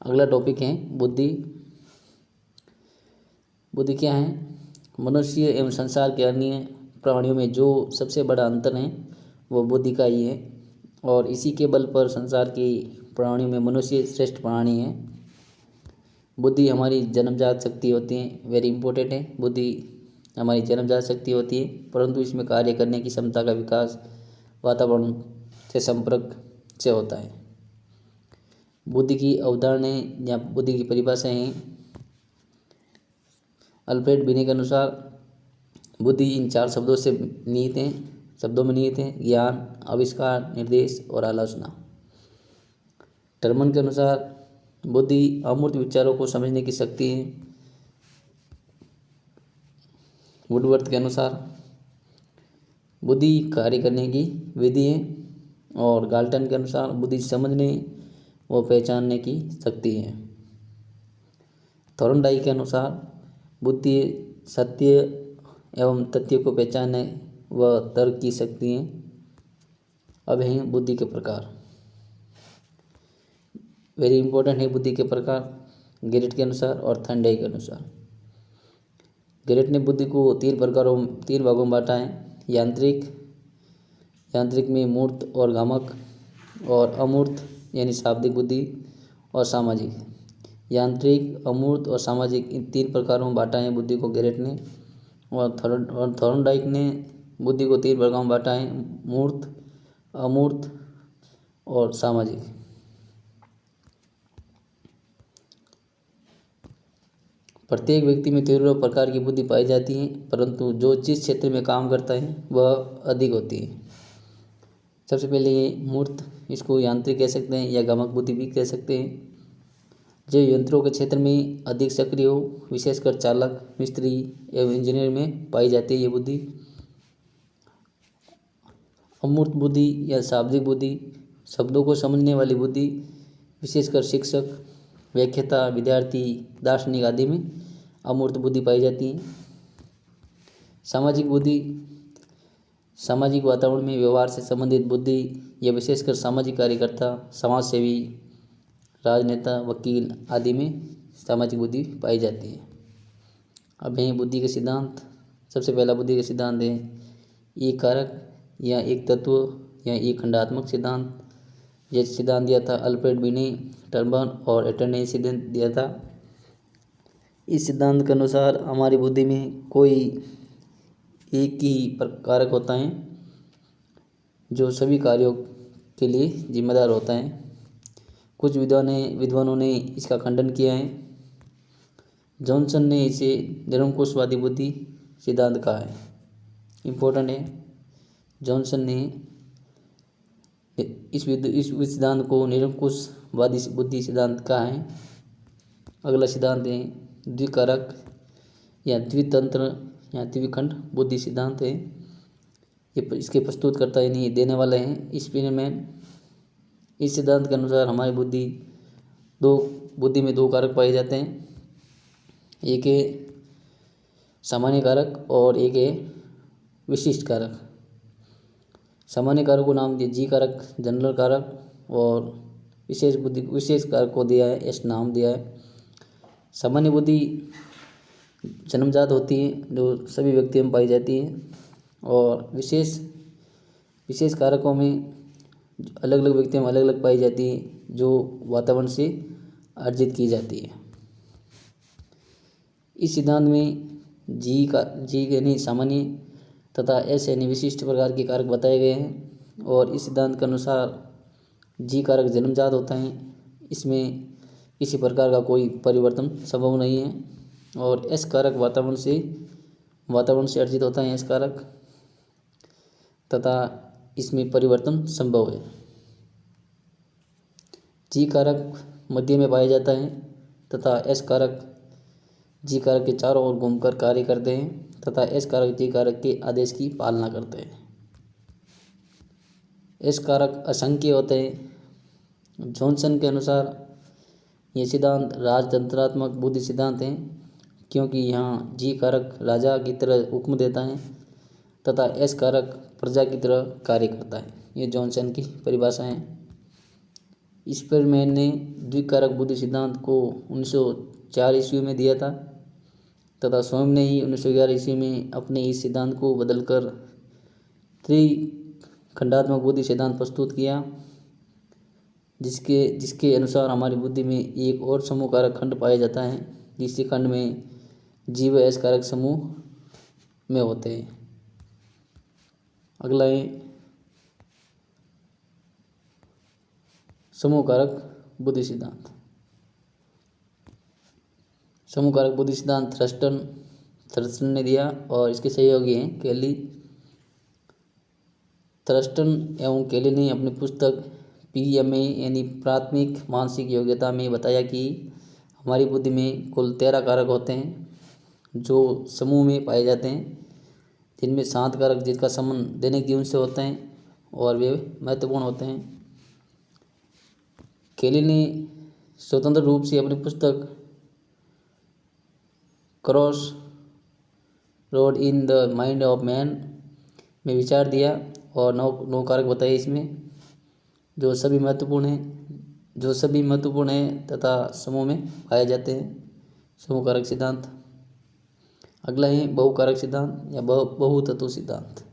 अगला टॉपिक है बुद्धि। बुद्धि क्या है? मनुष्य एवं संसार के अन्य प्राणियों में जो सबसे बड़ा अंतर है वो बुद्धि का ही है, और इसी के बल पर संसार की प्राणियों में मनुष्य श्रेष्ठ प्राणी है। बुद्धि हमारी जन्मजात शक्ति होती है, वेरी इंपॉर्टेंट है। बुद्धि हमारी जन्मजात शक्ति होती है, परंतु इसमें कार्य करने की क्षमता का विकास वातावरण से संपर्क से होता है। बुद्धि की अवधारणाएं या बुद्धि की परिभाषाएं हैं। अल्फ्रेड बिने के अनुसार बुद्धि इन 4 शब्दों में निहित है: ज्ञान, आविष्कार, निर्देश और आलोचना। टर्मन के अनुसार बुद्धि अमूर्त विचारों को समझने की शक्ति है। वुडवर्थ के अनुसार बुद्धि कार्य करने की विधि है, और गाल्टन के अनुसार बुद्धि समझने व पहचानने की शक्ति है। थॉर्नडाइक के अनुसार बुद्धि सत्य एवं तथ्य को पहचानने व तर्क की शक्ति है। अब हैं बुद्धि के प्रकार। वेरी इंपॉर्टेंट है बुद्धि के प्रकार, गेरेट के अनुसार और थॉर्नडाइक के अनुसार। गेरेट ने बुद्धि को 3 भागों में बांटा है: यांत्रिक में मूर्त और गामक, और अमूर्त यानी शाब्दिक बुद्धि, और सामाजिक। यांत्रिक, अमूर्त और सामाजिक, इन 3 प्रकारों में बांटा है बुद्धि को गेरेट ने। और थॉर्नडाइक ने बुद्धि को 3 वर्गों में बांटा है: मूर्त, अमूर्त और सामाजिक। प्रत्येक व्यक्ति में तीनों प्रकार की बुद्धि पाई जाती है, परंतु जो जिस क्षेत्र में काम करता है वह अधिक होती है। सबसे पहले ये मूर्त, इसको यांत्रिक कह सकते हैं या गमक बुद्धि भी कह सकते हैं। जो यंत्रों के क्षेत्र में अधिक सक्रिय हो, विशेषकर चालक, मिस्त्री एवं इंजीनियर में पाई जाती है ये बुद्धि। अमूर्त बुद्धि या शाब्दिक बुद्धि, शब्दों को समझने वाली बुद्धि, विशेषकर शिक्षक, व्याख्याता, विद्यार्थी, दार्शनिक आदि में अमूर्त बुद्धि पाई जाती है। सामाजिक बुद्धि, सामाजिक वातावरण में व्यवहार से संबंधित बुद्धि, यह विशेषकर सामाजिक कार्यकर्ता, समाजसेवी, राजनेता, वकील आदि में सामाजिक बुद्धि पाई जाती है। अब हैं बुद्धि के सिद्धांत। सबसे पहला बुद्धि का सिद्धांत है एक कारक या एक तत्व या एक खंडात्मक सिद्धांत। यह सिद्धांत दिया था अल्फ्रेड बिने, टर्मन और एटन ने सिद्धांत दिया था। इस सिद्धांत के अनुसार हमारी बुद्धि में कोई एक ही कारक होता है जो सभी कार्यों के लिए जिम्मेदार होता है। कुछ विद्वानों ने इसका खंडन किया है। जॉनसन ने इसे निरंकुशवादी बुद्धि सिद्धांत कहा है। इम्पोर्टेंट है, जॉनसन ने इस सिद्धांत को निरंकुशवादी बुद्धि सिद्धांत कहा है। अगला सिद्धांत है द्विकारक या द्वितंत्र या द्विखंड बुद्धि सिद्धांत है। ये इसके प्रस्तुतकर्ता यानी देने वाले हैं स्पिनरमैन। इस सिद्धांत के अनुसार हमारी बुद्धि में 2 कारक पाए जाते हैं। एक है सामान्य कारक और एक है विशिष्ट कारक। सामान्य कारक को नाम दिया जी कारक, जनरल कारक, और विशेष कारक को दिया है एस नाम दिया है। सामान्य बुद्धि जन्मजात होती है, जो सभी व्यक्तियों में पाई जाती है, और विशेष कारकों में अलग अलग व्यक्तियों में अलग अलग पाई जाती है, जो वातावरण से अर्जित की जाती है। इस सिद्धांत में जी यानी सामान्य तथा एस यानी विशिष्ट प्रकार के कारक बताए गए हैं, और इस सिद्धांत के अनुसार जी कारक जन्मजात होता है, इसमें किसी प्रकार का कोई परिवर्तन संभव नहीं है, और एस कारक वातावरण से अर्जित होता है एस कारक, तथा इसमें परिवर्तन संभव है। जी कारक मध्य में पाया जाता है, तथा एस कारक जी कारक के चारों ओर घूमकर कार्य करते हैं, तथा एस कारक जी कारक के आदेश की पालना करते हैं। एस कारक असंख्य होते हैं। जॉनसन के अनुसार ये सिद्धांत राजतंत्रात्मक बुद्धि सिद्धांत है, क्योंकि यहाँ जी कारक राजा की तरह हुक्म देता है तथा एस कारक प्रजा की तरह कार्य करता है। ये जॉनसन की परिभाषा है। स्पीयरमैन ने द्विकारक बुद्धि सिद्धांत को 1904 ईस्वी में दिया था तथा स्वयं ने ही 1911 ईस्वी में अपने इस सिद्धांत को बदलकर त्रिखंडात्मक बुद्धि सिद्धांत प्रस्तुत किया, जिसके अनुसार हमारी बुद्धि में एक और समूह कारक खंड पाया जाता है, जिस खंड में जी व एस कारक समूह में होते हैं। अगला है समूह कारक बुद्धि सिद्धांत। समूह कारक बुद्धि सिद्धांत थर्स्टन ने दिया और इसके सहयोगी हैं केली। थर्स्टन एवं केली ने अपनी पुस्तक PMA यानी प्राथमिक मानसिक योग्यता में बताया कि हमारी बुद्धि में कुल 13 कारक होते हैं जो समूह में पाए जाते हैं, जिनमें 7 कारक जिसका संबंध दैनिक जीवन से होते हैं और वे महत्वपूर्ण होते हैं। केली ने स्वतंत्र रूप से अपनी पुस्तक cross road in the mind of man में विचार दिया और 9 कारक बताए इसमें, जो सभी महत्वपूर्ण हैं तथा समूह में पाए जाते हैं। समूह कारक सिद्धांत। अगला है बहुकारक सिद्धांत या बहुतत्व सिद्धांत।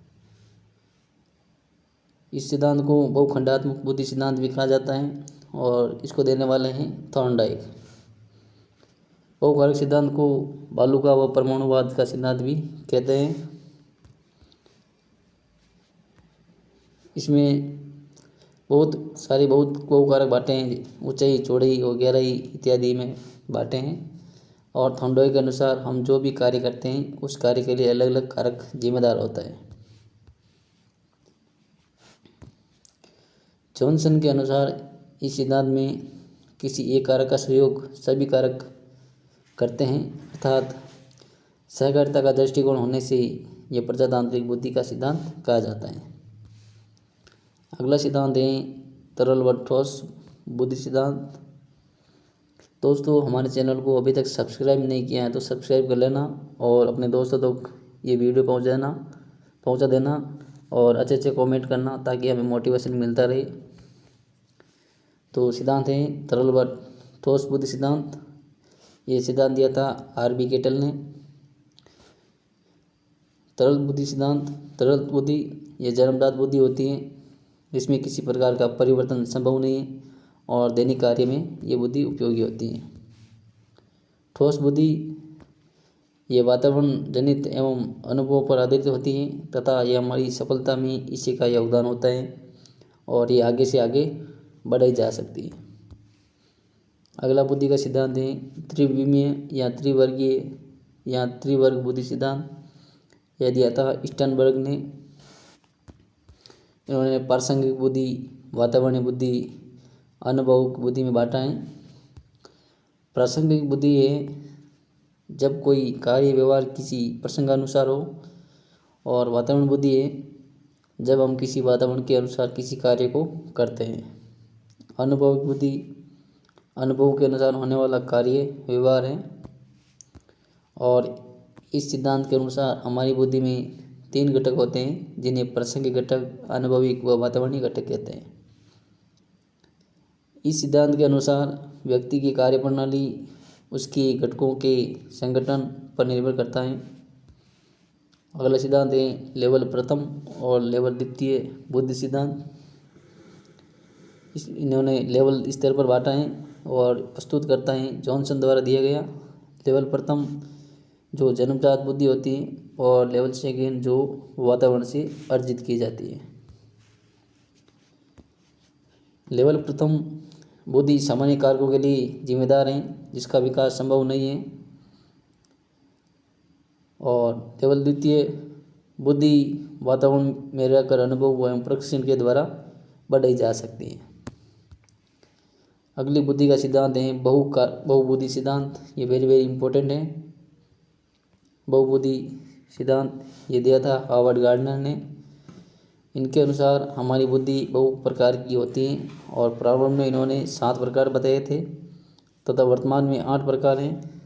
इस सिद्धांत को बहुखंडात्मक बुद्धि सिद्धांत भी कहा जाता है और इसको देने वाले हैं थॉर्नडाइक। बहुकारक सिद्धांत को बालुका व परमाणुवाद का सिद्धांत भी कहते हैं। इसमें बहुत बहुकारक बातें ऊंचाई, चौड़ाई और गहराई इत्यादि में बातें हैं और थॉर्नडाइक के अनुसार हम जो भी कार्य करते हैं उस कार्य के लिए अलग अलग कारक जिम्मेदार होता है। जॉनसन के अनुसार इस सिद्धांत में किसी एक कारक का सहयोग सभी कारक करते हैं, अर्थात सहकारिता का दृष्टिकोण होने से यह प्रजातांत्रिक बुद्धि का सिद्धांत कहा जाता है। अगला सिद्धांत है तरल व ठोस बुद्धि सिद्धांत। दोस्तों, हमारे चैनल को अभी तक सब्सक्राइब नहीं किया है तो सब्सक्राइब कर लेना और अपने दोस्तों तक ये वीडियो पहुंचा देना और अच्छे कमेंट करना ताकि हमें मोटिवेशन मिलता रहे। तो सिद्धांत है तरल व ठोस बुद्धि सिद्धांत। ये सिद्धांत दिया था RB केटल ने। तरल बुद्धि सिद्धांत। तरल बुद्धि ये जन्मजात बुद्धि होती है, जिसमें किसी प्रकार का परिवर्तन संभव नहीं है और दैनिक कार्य में ये बुद्धि उपयोगी होती है। ठोस बुद्धि ये वातावरण जनित एवं अनुभवों पर आधारित होती है तथा यह हमारी सफलता में इसी का योगदान होता है और ये आगे से आगे बढ़ाई जा सकती है। अगला बुद्धि का सिद्धांत है त्रिविमीय या त्रिवर्गीय या त्रिवर्ग बुद्धि सिद्धांत। यह दिया था स्टर्नबर्ग ने। इन्होंने प्रासंगिक बुद्धि, वातावरणीय बुद्धि, अनुभव बुद्धि में बांटा है। प्रासंगिक बुद्धि है जब कोई कार्य व्यवहार किसी प्रसंगानुसार हो और वातावरण बुद्धि है जब हम किसी वातावरण के अनुसार किसी कार्य को करते हैं। अनुभव बुद्धि अनुभव के अनुसार होने वाला कार्य व्यवहार है और इस सिद्धांत के अनुसार हमारी बुद्धि में 3 घटक होते हैं जिन्हें प्रासंगिक घटक, अनुभविक व वातावरणीय घटक कहते हैं। इस सिद्धांत के अनुसार व्यक्ति की कार्यप्रणाली उसके घटकों के संगठन पर निर्भर करता है। अगला सिद्धांत है लेवल प्रथम और लेवल द्वितीय बुद्धि सिद्धांत। इन्होंने लेवल स्तर पर बांटा है और प्रस्तुत करता है जॉनसन द्वारा दिया गया। लेवल प्रथम जो जन्मजात बुद्धि होती है और लेवल सेकेंड जो वातावरण से अर्जित की जाती है। लेवल प्रथम बुद्धि सामान्य कारकों के लिए जिम्मेदार हैं जिसका विकास संभव नहीं है और लेवल द्वितीय बुद्धि वातावरण में रहकर अनुभव एवं प्रशिक्षण के द्वारा बढ़ाई जा सकती है। अगली बुद्धि का सिद्धांत है बहुबुद्धि सिद्धांत। ये वेरी इंपॉर्टेंट है। बहुबुद्धि सिद्धांत ये दिया था हावर्ड गार्डनर ने। इनके अनुसार हमारी बुद्धि बहु प्रकार की होती है और प्रारंभ में इन्होंने 7 प्रकार बताए थे तथा वर्तमान में 8 प्रकार हैं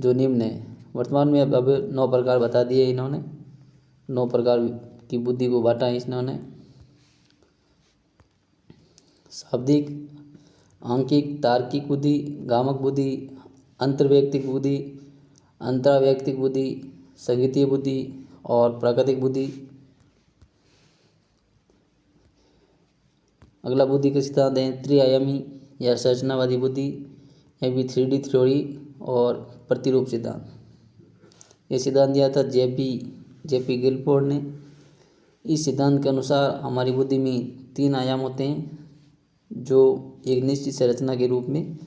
जो निम्न है। वर्तमान में अब 9 प्रकार बता दिए इन्होंने। 9 प्रकार की बुद्धि को बांटा है इन्होंने। शाब्दिक, आंकिक तार्किक बुद्धि, गामक बुद्धि, अंतर्वैयक्तिक बुद्धि, अंतरावैयक्तिक बुद्धि, संगीतीय बुद्धि और प्राकृतिक बुद्धि। अगला बुद्धि का सिद्धांत है त्रिआयामी या संरचनावादी बुद्धि या फिर 3D थ्योरी और प्रतिरूप सिद्धांत। ये सिद्धांत दिया था जेपी गिलफोर्ड ने। इस सिद्धांत के अनुसार हमारी बुद्धि में 3 आयाम होते हैं जो एक निश्चित संरचना के रूप में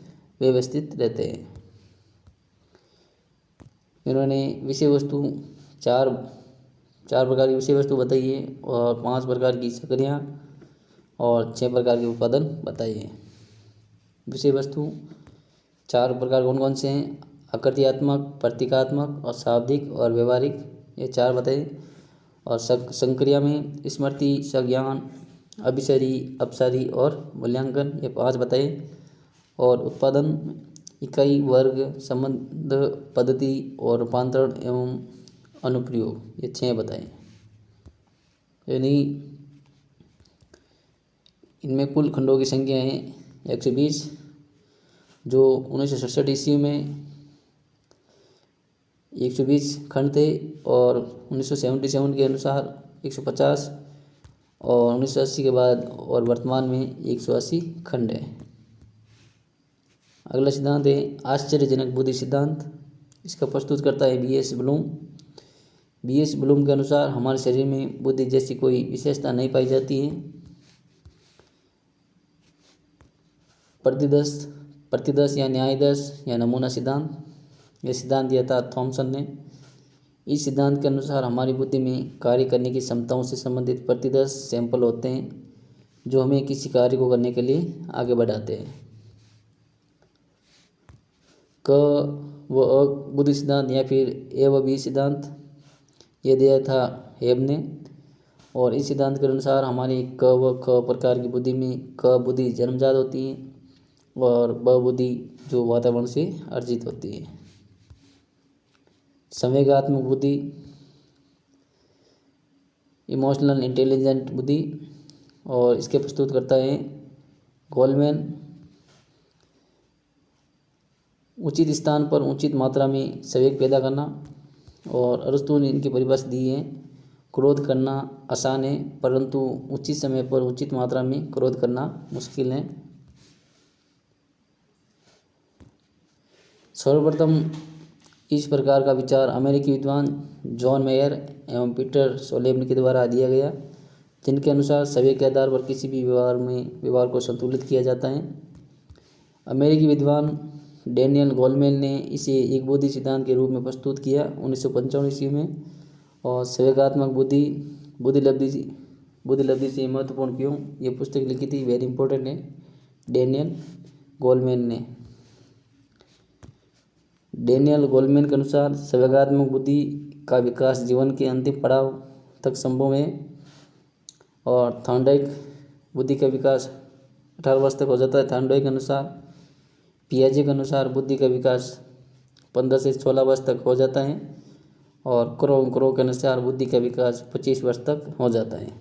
व्यवस्थित रहते हैं। इन्होंने विषय वस्तु चार प्रकार की विषय वस्तु बताई है और 5 प्रकार की सक्रियाँ और 6 प्रकार के उत्पादन बताइए। विषय वस्तु 4 प्रकार कौन कौन से हैं? आकृत्यात्मक, प्रतीकात्मक और शाब्दिक और व्यवहारिक, ये 4 बताए। और संक्रिया में स्मृति, संज्ञान, अभिसरी, अपसारी और मूल्यांकन, ये 5 बताए। और उत्पादन इकाई, वर्ग, संबंध, पद्धति और रूपांतरण एवं अनुप्रयोग, ये 6 बताए। यानी इनमें कुल खंडों की संख्या है 120, जो 1967 ईस्वी में 120 खंड थे और 1977 के अनुसार 150 और 1980 के बाद और वर्तमान में 180 खंड है। अगला सिद्धांत है आश्चर्यजनक बुद्धि सिद्धांत। इसका प्रस्तुत करता है बीएस ब्लूम के अनुसार हमारे शरीर में बुद्धि जैसी कोई विशेषता नहीं पाई जाती है। प्रतिदर्श या न्यायदर्श या नमूना सिद्धांत, यह सिद्धांत दिया था थॉमसन ने। इस सिद्धांत के अनुसार हमारी बुद्धि में कार्य करने की क्षमताओं से संबंधित प्रतिदर्श सैंपल होते हैं जो हमें किसी कार्य को करने के लिए आगे बढ़ाते हैं। क व अ बुद्धि सिद्धांत या फिर ए व बी सिद्धांत, ये दिया था हेब ने। और इस सिद्धांत के अनुसार हमारी क व ख प्रकार की बुद्धि में क बुद्धि जन्मजात होती है और ब बुद्धि जो वातावरण से अर्जित होती है। संवेगात्मक बुद्धि, इमोशनल इंटेलिजेंट बुद्धि, और इसके प्रस्तुत करता है गोलमैन। उचित स्थान पर उचित मात्रा में संवेग पैदा करना, और अरस्तु ने इनकी परिभाषा दी है क्रोध करना आसान है परंतु उचित समय पर उचित मात्रा में क्रोध करना मुश्किल है। सर्वप्रथम इस प्रकार का विचार अमेरिकी विद्वान जॉन मेयर एवं पीटर सोलेमन के द्वारा दिया गया, जिनके अनुसार संवेग के आधार पर किसी भी व्यवहार को संतुलित किया जाता है। अमेरिकी विद्वान डैनियल गोलमैन ने इसे एक बुद्धि सिद्धांत के रूप में प्रस्तुत किया 1955 ईस्वी में। और संवेगात्मक बुद्धि लब्धि से महत्वपूर्ण क्यों, ये पुस्तक लिखी थी, वेरी इंपॉर्टेंट है, डैनियल गोलमैन ने। डैनियल गोलमैन के अनुसार संवेगात्मक बुद्धि का विकास जीवन के अंतिम पड़ाव तक संभव है। और थॉर्नडाइक बुद्धि का विकास 18 वर्ष तक हो जाता है। थॉर्नडाइक के अनुसार, पियाजे के अनुसार बुद्धि का विकास 15 से 16 वर्ष तक हो जाता है। और क्रो के अनुसार बुद्धि का विकास 25 वर्ष तक हो जाता है।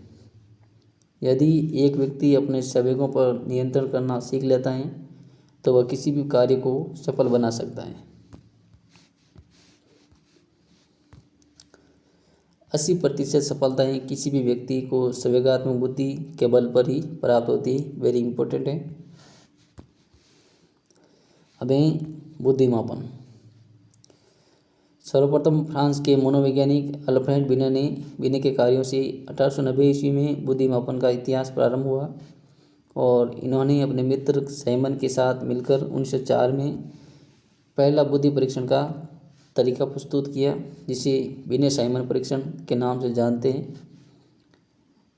यदि एक व्यक्ति अपने संवेगों पर नियंत्रण करना सीख लेता है तो वह किसी भी कार्य को सफल बना सकता है। 80% सफलताएं किसी भी व्यक्ति को संवेगात्मक बुद्धि के बल पर ही प्राप्त होती है, वेरी इंपॉर्टेंट है। अब बुद्धि मापन। सर्वप्रथम फ्रांस के मनोवैज्ञानिक अल्फ्रेड बिने के कार्यों से 1890 ईस्वी में बुद्धि मापन का इतिहास प्रारंभ हुआ। और इन्होंने अपने मित्र साइमन के साथ मिलकर 1904 में पहला बुद्धि परीक्षण का तरीका प्रस्तुत किया, जिसे बिने साइमन परीक्षण के नाम से जानते हैं।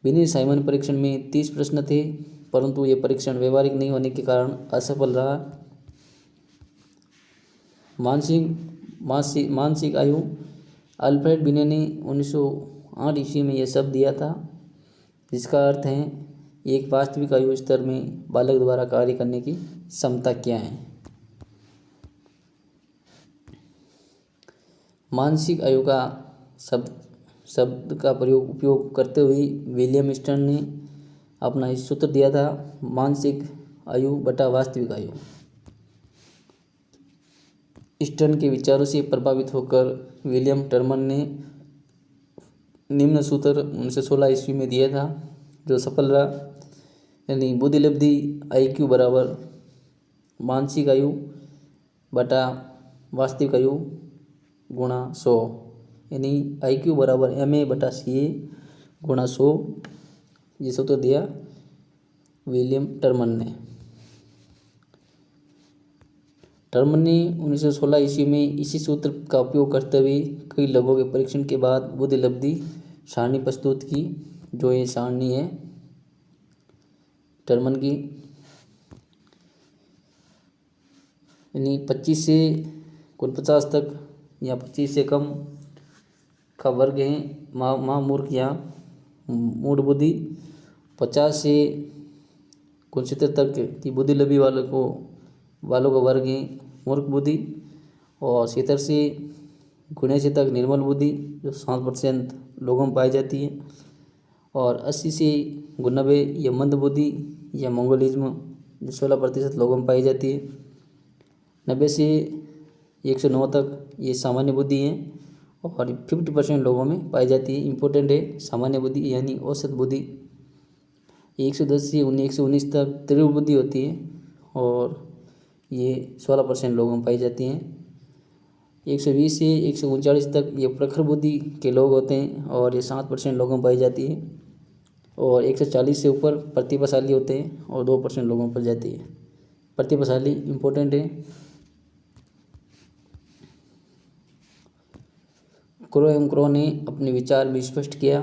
बिने साइमन परीक्षण में 30 प्रश्न थे, परंतु ये परीक्षण व्यवहारिक नहीं होने के कारण असफल रहा। मानसिक आयु, अल्फ्रेड बिने ने 1908 ईस्वी में यह शब्द दिया था, जिसका अर्थ है एक वास्तविक आयु स्तर में बालक द्वारा कार्य करने की क्षमता क्या है। मानसिक आयु का शब्द का उपयोग करते हुए विलियम स्टर्न ने अपना इस सूत्र दिया था। मानसिक आयु बटा वास्तविक आयु। स्टर्न के विचारों से प्रभावित होकर विलियम टर्मन ने निम्न सूत्र 1916 ईस्वी में दिया था, जो सफल रहा। यानी बुद्धिलब्धि IQ बराबर मानसिक आयु बटा वास्तविक आयु गुणा 100, यानी IQ बराबर MA बटा CA गुणा 100, ये सूत्र दिया विलियम टर्मन ने। टर्मन ने 1916 ईस्वी में इसी सूत्र का उपयोग करते हुए कई लोगों के परीक्षण के बाद बुद्धिलब्धि सारणी प्रस्तुत की, जो ये सारणी है टर्मन की। यानी 25 से 49 तक या 25 से कम का वर्ग है महामूर्ख या मूढ़ बुद्धि। 50 से 69 तक की बुद्धिलब्धि वालों का वर्ग है मूर्ख बुद्धि। और 70 से 79 तक निर्मल बुद्धि, जो 7% लोगों में पाई जाती है। और 80 से 90 ये मंद बुद्धि या मंगोलिज्म, जो 16% लोगों में पाई जाती है। 90 से 109 तक ये सामान्य बुद्धि है और 50% लोगों में पाई जाती है। इम्पोर्टेंट है सामान्य बुद्धि यानी औसत बुद्धि। 110 से 119 तक तीव्र बुद्धि होती है और ये 16% लोगों में पाई जाती हैं। 120 से 139 तक ये प्रखर बुद्धि के लोग होते हैं और ये 7% लोगों में पाई जाती है। और 140 से ऊपर प्रतिभाशाली होते हैं और 2% लोगों में पाई जाती है। प्रतिभाशाली इम्पोर्टेंट है। क्रो एवं क्रो ने अपने विचार में स्पष्ट किया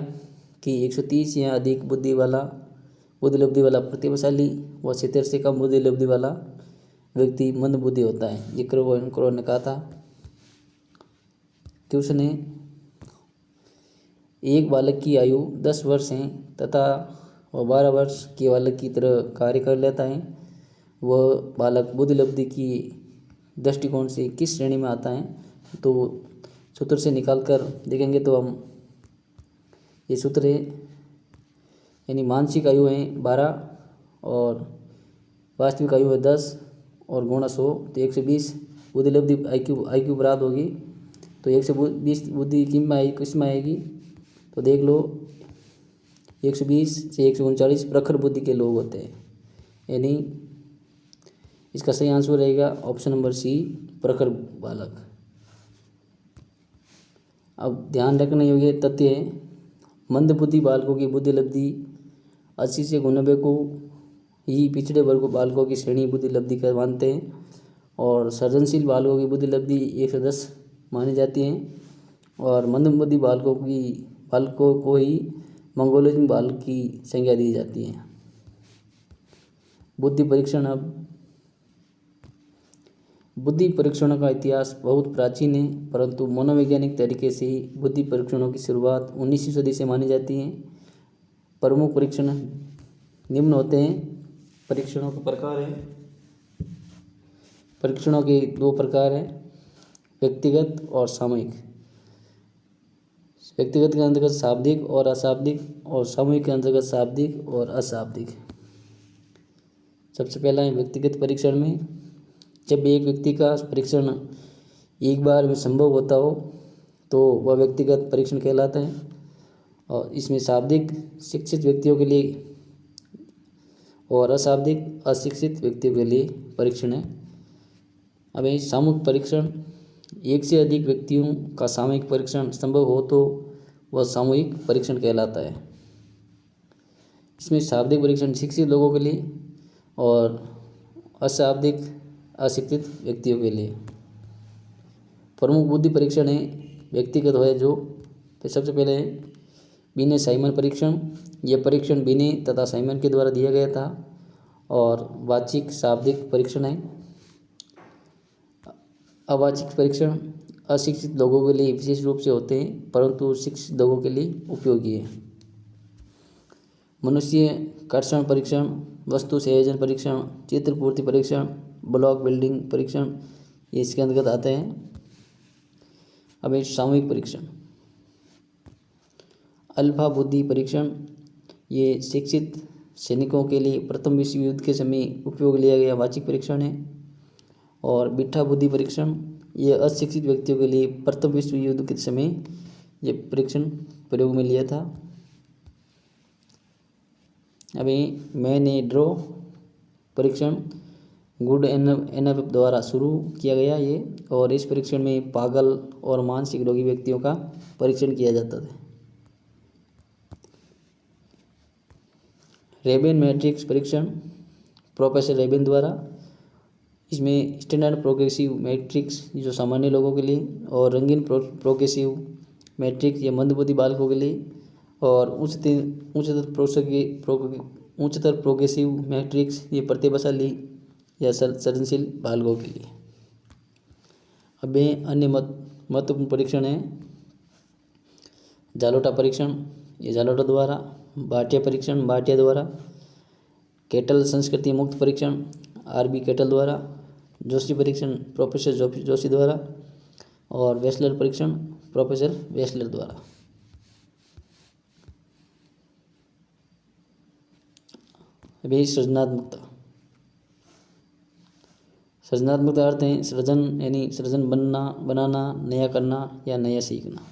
कि 130 या अधिक बुद्धिलब्धि वाला प्रतिभाशाली व 70 से कम बुद्धिलब्धि वाला व्यक्ति मंद बुद्धि होता है, ये क्रो ने कहा था। कि उसने एक बालक की आयु 10 वर्ष है तथा वह 12 वर्ष के बालक की तरह कार्य कर लेता है। वह बालक बुद्धिलब्धि की दृष्टिकोण से किस श्रेणी में आता है, तो सूत्र से निकाल कर देखेंगे तो हम ये सूत्र है, यानी मानसिक आयु है 12 और वास्तविक आयु है 10 और गुणा 100, तो 120 बुद्धिलब्धि IQ प्राप्त होगी। तो 120 बुद्धि किस में आएगी, तो देख लो 120 से 139 प्रखर बुद्धि के लोग होते हैं, यानी इसका सही आंसर रहेगा ऑप्शन नंबर C, प्रखर बालक। अब ध्यान रखने योग्य तथ्य है, मंद बुद्धि बालकों की बुद्धिलब्धि 80 से 90 को ही पिछड़े वर्ग बालकों की श्रेणी बुद्धिलब्धि का मानते हैं और सृजनशील बालकों की बुद्धिलब्धि 110 मानी जाती है। और मंद बुद्धि बालकों को ही मंगोलिज्म बालक की संज्ञा दी जाती है। बुद्धि परीक्षण। अब बुद्धि परीक्षणों का इतिहास बहुत प्राचीन है, परंतु मनोवैज्ञानिक तरीके से ही बुद्धि परीक्षणों की शुरुआत 19वीं सदी से मानी जाती है। प्रमुख परीक्षण निम्न होते हैं। परीक्षणों के प्रकार हैं। परीक्षणों के 2 प्रकार हैं, व्यक्तिगत और सामूहिक। व्यक्तिगत के अंतर्गत शाब्दिक और अशाब्दिक और सामूहिक के अंतर्गत शाब्दिक और अशाब्दिक। सबसे पहला है व्यक्तिगत परीक्षण में जब एक व्यक्ति का परीक्षण एक बार में संभव होता हो तो वह व्यक्तिगत परीक्षण कहलाता है। और इसमें शाब्दिक शिक्षित व्यक्तियों के लिए और अशाब्दिक अशिक्षित व्यक्तियों के लिए परीक्षण है। अब ये सामूहिक परीक्षण, एक से अधिक व्यक्तियों का सामूहिक परीक्षण संभव हो तो वह सामूहिक परीक्षण कहलाता है। इसमें शाब्दिक परीक्षण शिक्षित लोगों के लिए और अशाब्दिक अशिक्षित व्यक्तियों के लिए। प्रमुख बुद्धि परीक्षण है व्यक्तिगत है जो, तो सबसे पहले है बिने साइमन परीक्षण। यह परीक्षण बिने तथा साइमन के द्वारा दिया गया था। और वाचिक शाब्दिक परीक्षण है। अवाचिक परीक्षण अशिक्षित लोगों के लिए विशेष रूप से होते हैं, परंतु शिक्षित लोगों के लिए उपयोगी है। मनुष्य कर्षण परीक्षण, वस्तु संयोजन परीक्षण, चित्रपूर्ति परीक्षण, ब्लॉक बिल्डिंग परीक्षण, ये इसके अंतर्गत आते हैं। अब ये सामूहिक परीक्षण। अल्फा बुद्धि परीक्षण, ये शिक्षित सैनिकों के लिए प्रथम विश्व युद्ध के समय उपयोग लिया गया वाचिक परीक्षण है। और बिठा बुद्धि परीक्षण, ये अशिक्षित व्यक्तियों के लिए प्रथम विश्व युद्ध के समय ये परीक्षण प्रयोग में लिया था। अभी मैंने ड्रॉ परीक्षण गुड एनफ द्वारा शुरू किया गया ये, और इस परीक्षण में पागल और मानसिक रोगी व्यक्तियों का परीक्षण किया जाता था। रेबेन मैट्रिक्स परीक्षण प्रोफेसर रेबेन द्वारा, इसमें स्टैंडर्ड प्रोग्रेसिव मैट्रिक्स जो सामान्य लोगों के लिए, और रंगीन प्रोग्रेसिव मैट्रिक्स ये मंदबुद्धि बालकों के लिए, और उच्चतर प्रोग्रेसिव मैट्रिक्स ये प्रतिभाशाली या सृजनशील बालकों के लिए। अब अन्य महत्वपूर्ण परीक्षण है जालोटा परीक्षण, ये जालोटा द्वारा, भाटिया परीक्षण भाटिया द्वारा, केटल संस्कृति मुक्त परीक्षण आरबी केटल द्वारा, जोशी परीक्षण प्रोफेसर जोशी द्वारा, और वेस्लर परीक्षण प्रोफेसर वेस्लर द्वारा। अभी सृजनात्मकता, सृजनात्मकता अर्थ है सृजन, यानी सृजन बनाना, नया करना या नया सीखना।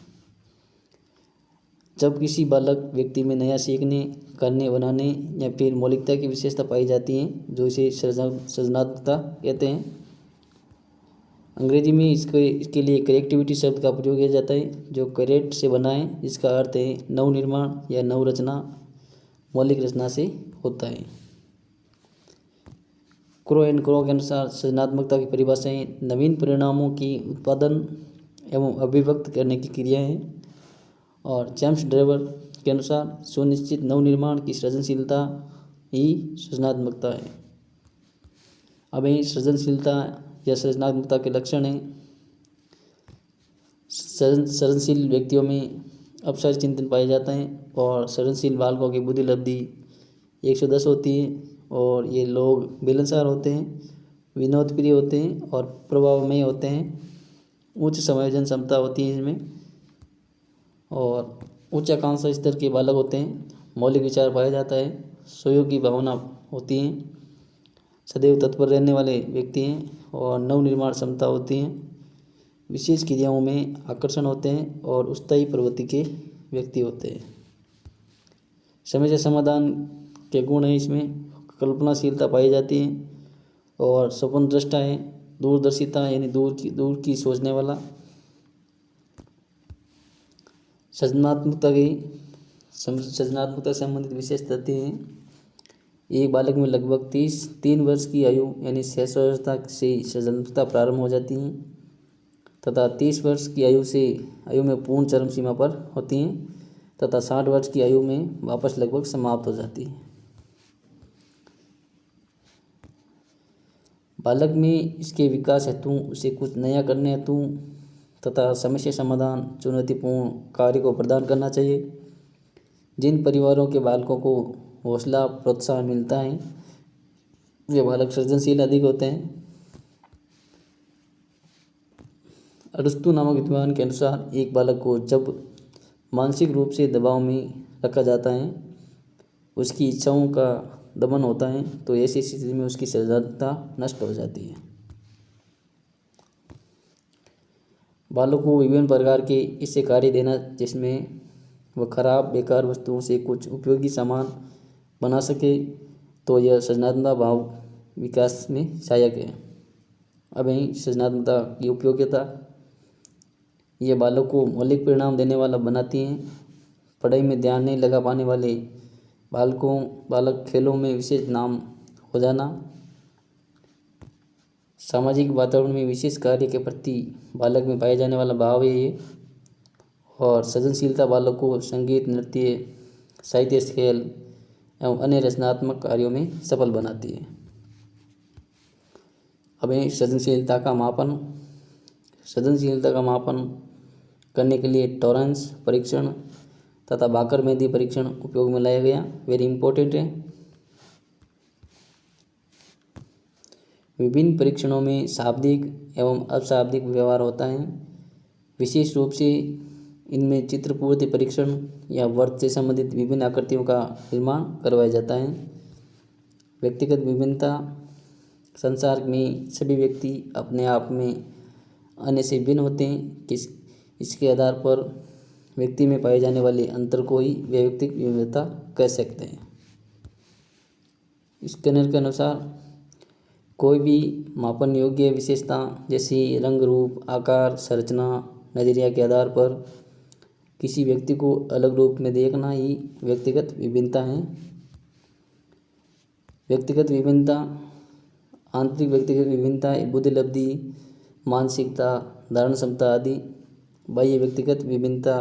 जब किसी बालक व्यक्ति में नया सीखने, करने, बनाने या फिर मौलिकता की विशेषता पाई जाती है, जो इसे सृजनात्मकता कहते हैं। अंग्रेजी में इसके लिए क्रिएटिविटी शब्द का प्रयोग किया जाता है, जो क्रिएट से बना है, जिसका अर्थ है नव निर्माण या नव रचना, मौलिक रचना से होता है। क्रो एंड क्रो के अनुसार सृजनात्मकता की परिभाषाएं नवीन परिणामों की उत्पादन एवं अभिव्यक्त करने की क्रिया है। और जेम्स ड्रेवर के अनुसार सुनिश्चित नवनिर्माण की सृजनशीलता ही सृजनात्मकता है। अब यही सृजनशीलता या सृजनात्मकता के लक्षण हैं। सृजनशील व्यक्तियों में अपसारी चिंतन पाया जाता है, और सृजनशील बालकों की बुद्धि लब्धि 110 होती है, और ये लोग मिलनसार होते हैं, विनोद प्रिय होते हैं और प्रभावमय होते हैं। उच्च समायोजन क्षमता होती है इनमें, और उच्च आकांक्षा स्तर के बालक होते हैं। मौलिक विचार पाया जाता है, सहयोग की भावना होती है, सदैव तत्पर रहने वाले व्यक्ति हैं, और नव निर्माण क्षमता होती है। विशेष क्रियाओं में आकर्षण होते हैं, और स्थायी प्रवृत्ति के व्यक्ति होते हैं। समस्या समाधान के गुण हैं इसमें, कल्पनाशीलता पाई जाती है, और स्वप्न दृष्टा है, दूरदर्शिता यानी दूर की सोचने वाला। सृजनात्मकता से संबंधित विशेष तथ्य हैं। एक बालक में लगभग 3 वर्ष की आयु यानी शैशवावस्था से सृजनात्मकता प्रारंभ हो जाती है, तथा 30 वर्ष की आयु में पूर्ण चरम सीमा पर होती हैं, तथा 60 वर्ष की आयु में वापस लगभग समाप्त हो जाती है। बालक में इसके विकास हेतु उसे कुछ नया करने हेतु तथा समस्या समाधान चुनौतीपूर्ण कार्य को प्रदान करना चाहिए। जिन परिवारों के बालकों को हौसला प्रोत्साहन मिलता है, वे बालक सृजनशील अधिक होते हैं। अरस्तु नामक विद्वान के अनुसार एक बालक को जब मानसिक रूप से दबाव में रखा जाता है, उसकी इच्छाओं का दमन होता है, तो ऐसी स्थिति में उसकी सृजनात्मकता नष्ट हो जाती है। बालक को विभिन्न प्रकार के ऐसे कार्य देना जिसमें वह खराब बेकार वस्तुओं से कुछ उपयोगी सामान बना सके, तो यह सृजनात्मक भाव विकास में सहायक है। अब यही सृजनात्मकता की उपयोगिता, ये बालक को मौलिक परिणाम देने वाला बनाती हैं। पढ़ाई में ध्यान नहीं लगा पाने वाले बालक खेलों में विशेष नाम हो जाना, सामाजिक वातावरण में विशेष कार्य के प्रति बालक में पाए जाने वाला भाव है ये। और सृजनशीलता बालक को संगीत, नृत्य, साहित्य, खेल एवं अन्य रचनात्मक कार्यों में सफल बनाती है। अब ये सृजनशीलता का मापन करने के लिए टॉरेंस परीक्षण तथा बाकर मेहंदी परीक्षण उपयोग में लाया गया, वेरी इंपॉर्टेंट है। विभिन्न परीक्षणों में शाब्दिक एवं अशाब्दिक व्यवहार होता है। विशेष रूप से इनमें चित्रपूर्ति परीक्षण या वर्त से संबंधित विभिन्न आकृतियों का निर्माण करवाया जाता है। व्यक्तिगत विभिन्नता, संसार में सभी व्यक्ति अपने आप में अन्य से भिन्न होते हैं। इसके आधार पर व्यक्ति में पाए जाने वाले अंतर को ही वैयक्तिक विविधता कह सकते हैं। स्किनर के अनुसार कोई भी मापन योग्य विशेषता जैसे रंग, रूप, आकार, संरचना, नजरिया के आधार पर किसी व्यक्ति को अलग रूप में देखना ही व्यक्तिगत विभिन्नता है। व्यक्तिगत विभिन्नता, आंतरिक व्यक्तिगत विभिन्नता बुद्धिलब्धि, मानसिकता, धारण क्षमता आदि। बाह्य व्यक्तिगत विभिन्नता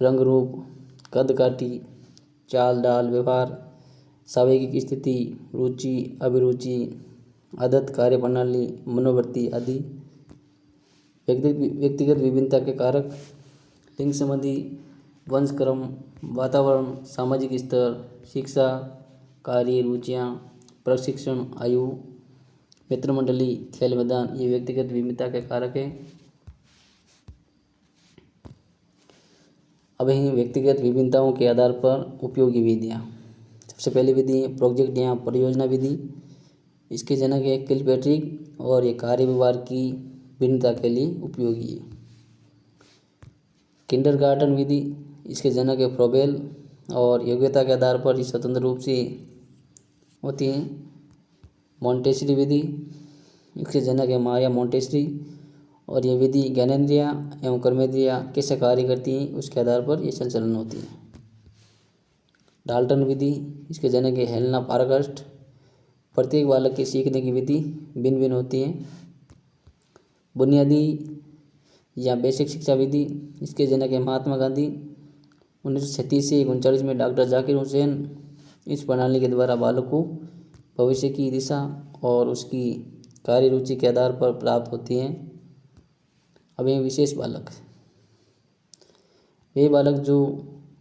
रंग, रूप, कद काठी, चाल डाल, व्यवहार, सामाजिक स्थिति, रुचि, अभिरुचि, आदत, कार्यप्रणाली, मनोवृत्ति आदि। व्यक्तिगत विभिन्नता के कारक लिंग संबंधी, वंशक्रम, वातावरण, सामाजिक स्तर, शिक्षा, कार्य, रुचियाँ, प्रशिक्षण, आयु, मित्रमंडली, खेल मैदान, ये व्यक्तिगत विभिन्नता के कारक हैं। अब हैं व्यक्तिगत विभिन्नताओं के आधार पर उपयोगी विधियाँ। सबसे पहली विधि है प्रोजेक्ट या परियोजना विधि। इसके जनक है किलपैट्रिक और ये कार्य व्यवहार की भिन्नता के लिए उपयोगी है। किंडरगार्टन विधि, इसके जनक है फ्रोबेल और योग्यता के आधार पर ये स्वतंत्र रूप से होती हैं। मॉन्टेसरी विधि, इसके जनक है माया मॉन्टेसरी और ये विधि ज्ञानेंद्रिया एवं कर्मेंद्रिया कैसे कार्य करती हैं उसके आधार पर ये संचालन होती है। डाल्टन विधि, इसके जनक है हेलेना पारकास्ट। प्रत्येक बालक के सीखने की विधि भिन्न भिन्न होती है। बुनियादी या बेसिक शिक्षा विधि, इसके जनक है महात्मा गांधी। 1936 से 1939 में डॉक्टर जाकिर हुसैन। इस प्रणाली के द्वारा बालक को भविष्य की दिशा और उसकी कार्य रुचि के आधार पर प्राप्त होती हैं। अब ये विशेष बालक, वे बालक जो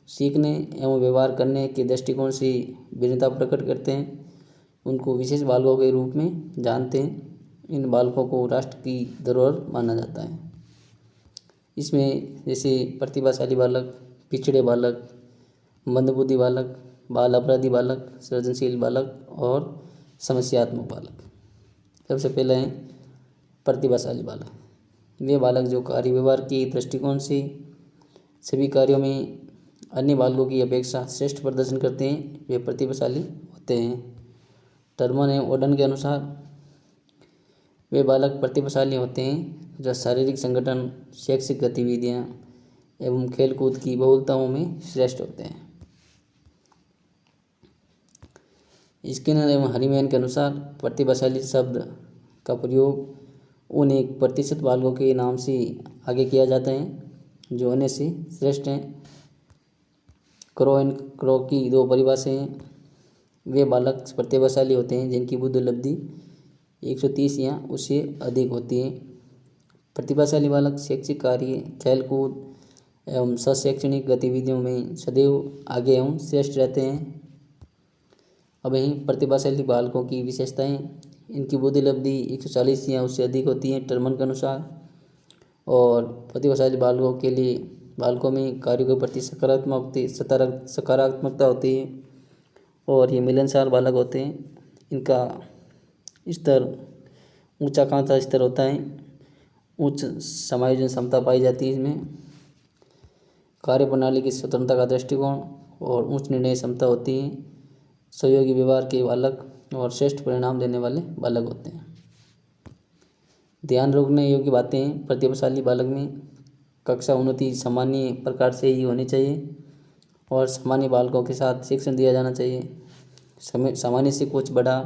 सीखने एवं व्यवहार करने के दृष्टिकोण से भिन्नता प्रकट करते हैं उनको विशेष बालकों के रूप में जानते हैं। इन बालकों को राष्ट्र की धरोहर माना जाता है। इसमें जैसे प्रतिभाशाली बालक, पिछड़े बालक, मंदबुद्धि बालक, बाल अपराधी बालक, सृजनशील बालक और समस्यात्मक बालक। सबसे पहले हैं प्रतिभाशाली बालक। वे बालक जो कार्य व्यवहार के दृष्टिकोण से सभी कार्यों में अन्य बालकों की अपेक्षा श्रेष्ठ प्रदर्शन करते हैं, वे प्रतिभाशाली होते हैं। टर्मन एवं ओडन के अनुसार वे बालक प्रतिभाशाली होते हैं जो शारीरिक संगठन, शैक्षिक गतिविधियाँ एवं खेलकूद की बहुलताओं में श्रेष्ठ होते हैं। स्किनर एवं हनीमैन के अनुसार प्रतिभाशाली शब्द का प्रयोग उन 1% बालकों के नाम से आगे किया जाता है जो अन्य से श्रेष्ठ हैं। क्रो एंड क्रो की 2 परिभाषाएं हैं। वे बालक प्रतिभाशाली होते हैं जिनकी बुद्धिलब्धि 130 या उससे अधिक होती है। प्रतिभाशाली बालक शैक्षिक कार्य, खेलकूद एवं शैक्षणिक गतिविधियों में सदैव आगे एवं श्रेष्ठ रहते हैं। अब यहीं प्रतिभाशाली बालकों की विशेषताएं, इनकी बुद्धिलब्धि 140 या उससे अधिक होती है टर्मन के अनुसार। और प्रतिभाशाली बालकों में कार्यों के प्रति सकारात्मकता होती है और ये मिलनसार बालक होते हैं। इनका स्तर उच्चाकांक्षा स्तर होता है, उच्च समायोजन क्षमता पाई जाती है। इसमें कार्य प्रणाली की स्वतंत्रता का दृष्टिकोण और उच्च निर्णय क्षमता होती है। सहयोगी व्यवहार के बालक और श्रेष्ठ परिणाम देने वाले बालक होते हैं। ध्यान रखने योग्य बातें, प्रतिभाशाली बालक में कक्षा उन्नति सामान्य प्रकार से ही होनी चाहिए और सामान्य बालकों के साथ शिक्षण दिया जाना चाहिए। सामान्य से कुछ बड़ा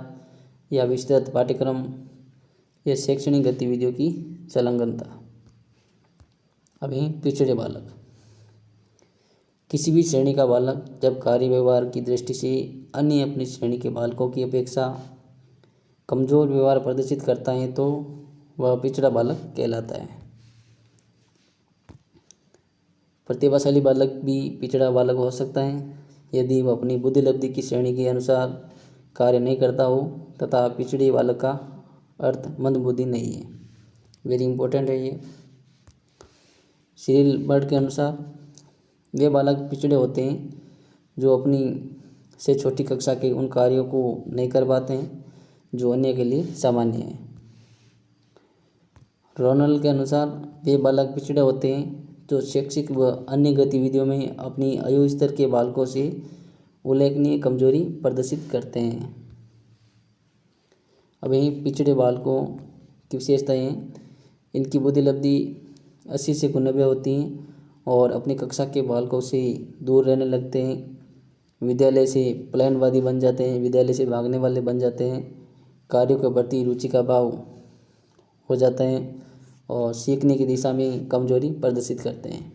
या विस्तृत पाठ्यक्रम या शैक्षणिक गतिविधियों की संलग्नता। अभी पिछड़े बालक, किसी भी श्रेणी का बालक जब कार्य व्यवहार की दृष्टि से अन्य अपनी श्रेणी के बालकों की अपेक्षा कमजोर व्यवहार प्रदर्शित करता है तो वह पिछड़ा बालक कहलाता है। प्रतिभाशाली बालक भी पिछड़ा बालक हो सकता है यदि वह अपनी बुद्धिलब्धि की श्रेणी के अनुसार कार्य नहीं करता हो तथा पिछड़े बालक का अर्थ मंदबुद्धि नहीं है। वेरी इंपॉर्टेंट है ये। सिरिल बर्ड के अनुसार वे बालक पिछड़े होते हैं जो अपनी से छोटी कक्षा के उन कार्यों को नहीं कर पाते हैं जो अन्य के लिए सामान्य है। रोनल के अनुसार वे बालक पिछड़े होते हैं जो शैक्षिक व अन्य गतिविधियों में अपनी आयु स्तर के बालकों से उल्लेखनीय कमजोरी प्रदर्शित करते हैं। अब यहीं पिछड़े बालकों की विशेषताएं हैं। इनकी बुद्धि लब्धि 80 से 90 होती हैं और अपनी कक्षा के बालकों से दूर रहने लगते हैं। विद्यालय से पलायनवादी बन जाते हैं, विद्यालय से भागने वाले बन जाते हैं, कार्यों के प्रति रुचि का अभाव हो जाता है और सीखने की दिशा में कमजोरी प्रदर्शित करते हैं।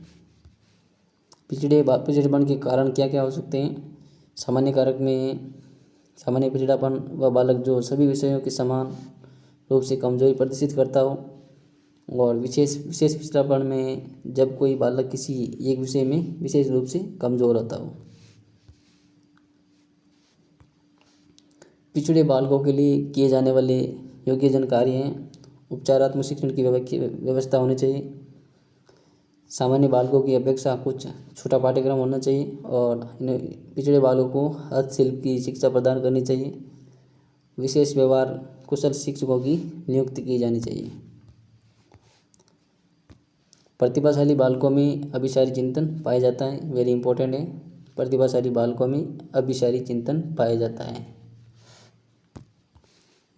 पिछड़ेपन के कारण क्या क्या हो सकते हैं? सामान्य कारक में सामान्य पिछड़ापन वह बालक जो सभी विषयों के समान रूप से कमजोरी प्रदर्शित करता हो, और विशेष पिछड़ापन में जब कोई बालक किसी एक विषय में विशेष रूप से कमजोर होता हो। पिछड़े बालकों के लिए किए जाने वाले योग्य जानकारी हैं। उपचारात्मक शिक्षण की व्यवस्था होनी चाहिए। सामान्य बालकों की अपेक्षा कुछ छोटा पाठ्यक्रम होना चाहिए और पिछड़े बालकों को हस्तशिल्प की शिक्षा प्रदान करनी चाहिए। विशेष व्यवहार कुशल शिक्षकों की नियुक्ति की जानी चाहिए। प्रतिभाशाली बालकों में अभिसारी चिंतन पाया जाता है। वेरी इंपॉर्टेंट है। प्रतिभाशाली बालकों में अभिसारी चिंतन पाया जाता है।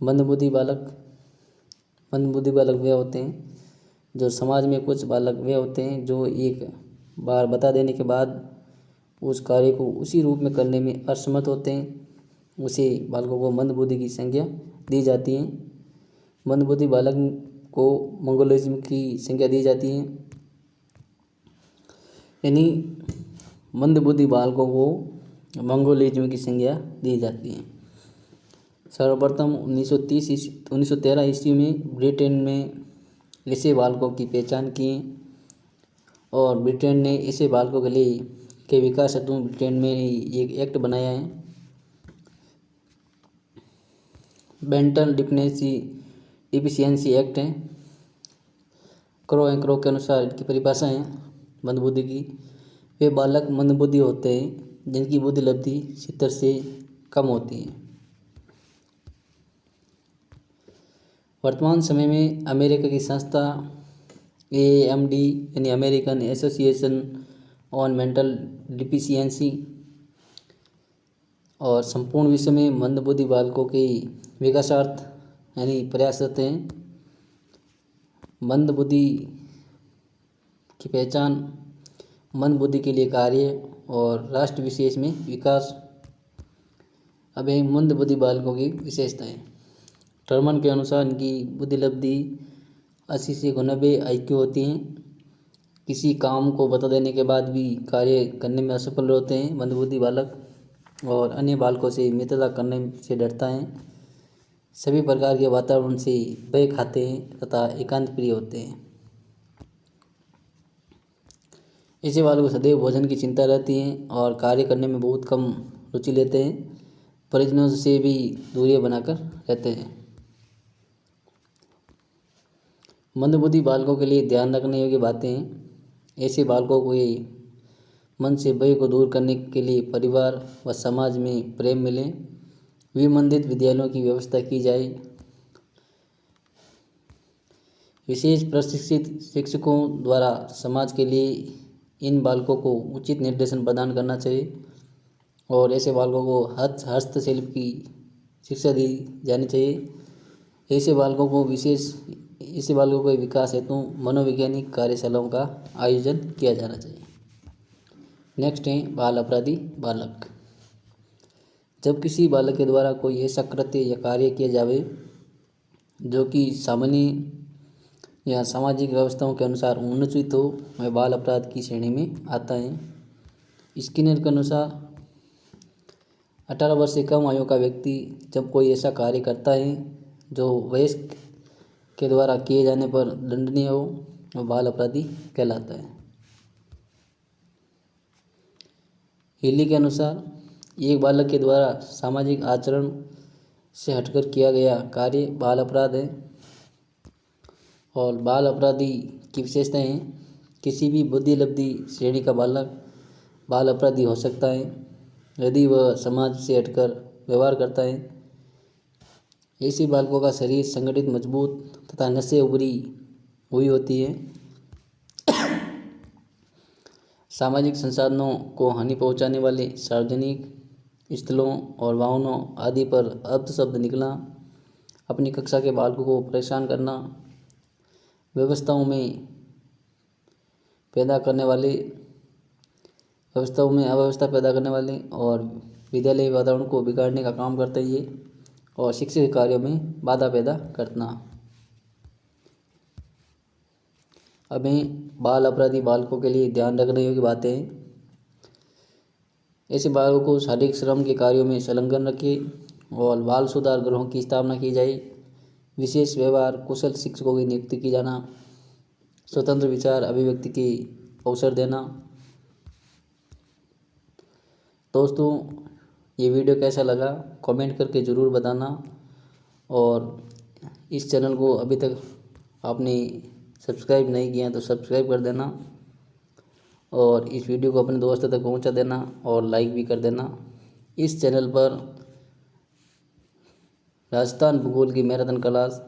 मंदबुद्धि बालक वे होते हैं जो समाज में कुछ बालक वे होते हैं जो एक बार बता देने के बाद उस कार्य को उसी रूप में करने में असमर्थ होते हैं। उसे बालकों को मंदबुद्धि की संज्ञा दी जाती है। मंदबुद्धि बालक को मंगोलिज्म की संज्ञा दी जाती है। यानी मंदबुद्धि बालकों को मंगोलिज्म की संज्ञा दी जाती है। सर्वप्रथम 1913 ईस्वी में ब्रिटेन में ऐसे बालकों की पहचान की और ब्रिटेन ने ऐसे बालकों के लिए के विकास हेतु ब्रिटेन में एक एक्ट बनाया है। बेंटन डिफिशियंसी एक्ट है। क्रो के अनुसार इनकी परिभाषा है मंदबुद्धि की। वे बालक मंदबुद्धि होते हैं जिनकी बुद्धि लब्धि 70 से कम होती है। वर्तमान समय में अमेरिका की संस्था AAMD यानी American association on mental deficiency और संपूर्ण विश्व में मंदबुद्धि बालकों के विकासार्थ यानी प्रयासरत हैं। मंदबुद्धि की पहचान, मंदबुद्धि के लिए कार्य और राष्ट्र विशेष में विकास। अब है मंदबुद्धि बालकों की विशेषताएं। टर्मन के अनुसार इनकी बुद्धि लब्धि 80 से 90 IQ होती हैं। किसी काम को बता देने के बाद भी कार्य करने में असफल होते हैं मंदबुद्धि बालक, और अन्य बालकों से मित्रता करने से डरता है। सभी प्रकार के वातावरण से भय खाते हैं तथा एकांत प्रिय होते हैं। ऐसे बालकों को सदैव भोजन की चिंता रहती है और कार्य करने में बहुत कम रुचि लेते हैं। परिजनों से भी दूरियां बनाकर रहते हैं। मंदबुद्धि बालकों के लिए ध्यान रखने योग्य बातें हैं। ऐसे बालकों को मन से भय को दूर करने के लिए परिवार व समाज में प्रेम मिले। विमंदित विद्यालयों की व्यवस्था की जाए। विशेष प्रशिक्षित शिक्षकों द्वारा समाज के लिए इन बालकों को उचित निर्देशन प्रदान करना चाहिए और ऐसे बालकों को हस्तशिल्प की शिक्षा दी जानी चाहिए। ऐसे बालकों के विकास हेतु मनोवैज्ञानिक कार्यशालाओं का आयोजन किया जाना चाहिए। नेक्स्ट है बाल अपराधी बालक। जब किसी बालक के द्वारा कोई ऐसा कृत्य या कार्य किया जावे जो कि सामान्य या सामाजिक व्यवस्थाओं के अनुसार अनुचित हो, वह बाल अपराध की श्रेणी में आता है। स्किनर के अनुसार 18 वर्ष से कम आयु का व्यक्ति जब कोई ऐसा कार्य करता है जो वयस्क के द्वारा किए जाने पर दंडनीय हो, वह बाल अपराधी कहलाता है। हिली के अनुसार एक बालक के द्वारा सामाजिक आचरण से हटकर किया गया कार्य बाल अपराध है। और बाल अपराधी की विशेषताएं हैं। किसी भी बुद्धि लब्धि श्रेणी का बालक बाल अपराधी हो सकता है। यदि वह समाज से हटकर व्यवहार करता है। ऐसे बालकों का शरीर संगठित, मजबूत तथा नसें उभरी हुई होती है। सामाजिक संसाधनों को हानि पहुंचाने वाले सार्वजनिक स्थलों और वाहनों आदि पर अपशब्द निकलना, अपनी कक्षा के बालकों को परेशान करना, व्यवस्थाओं में अव्यवस्था पैदा करने वाले और विद्यालय वातावरण को बिगाड़ने का काम करता है ये, और शिक्षण कार्यों में बाधा पैदा करना। हमें बाल अपराधी बालकों के लिए ध्यान रखने योग्य बातें हैं। ऐसे बालकों को शारीरिक श्रम के कार्यों में संलग्न रखें और बाल सुधार गृहों की स्थापना की जाए। विशेष व्यवहार कुशल शिक्षकों की नियुक्ति की जाना, स्वतंत्र विचार अभिव्यक्ति की अवसर देना। दोस्तों, ये वीडियो कैसा लगा कमेंट करके ज़रूर बताना, और इस चैनल को अभी तक आपने सब्सक्राइब नहीं किया तो सब्सक्राइब कर देना, और इस वीडियो को अपने दोस्तों तक पहुंचा देना और लाइक भी कर देना। इस चैनल पर राजस्थान भूगोल की मैराथन क्लास,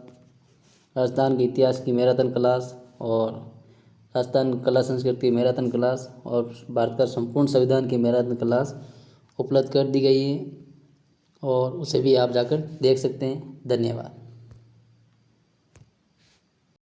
राजस्थान के इतिहास की मैराथन क्लास और राजस्थान कला संस्कृति की मैराथन क्लास और भारत का संपूर्ण संविधान की मैराथन क्लास उपलब्ध कर दी गई है, और उसे भी आप जाकर देख सकते हैं। धन्यवाद।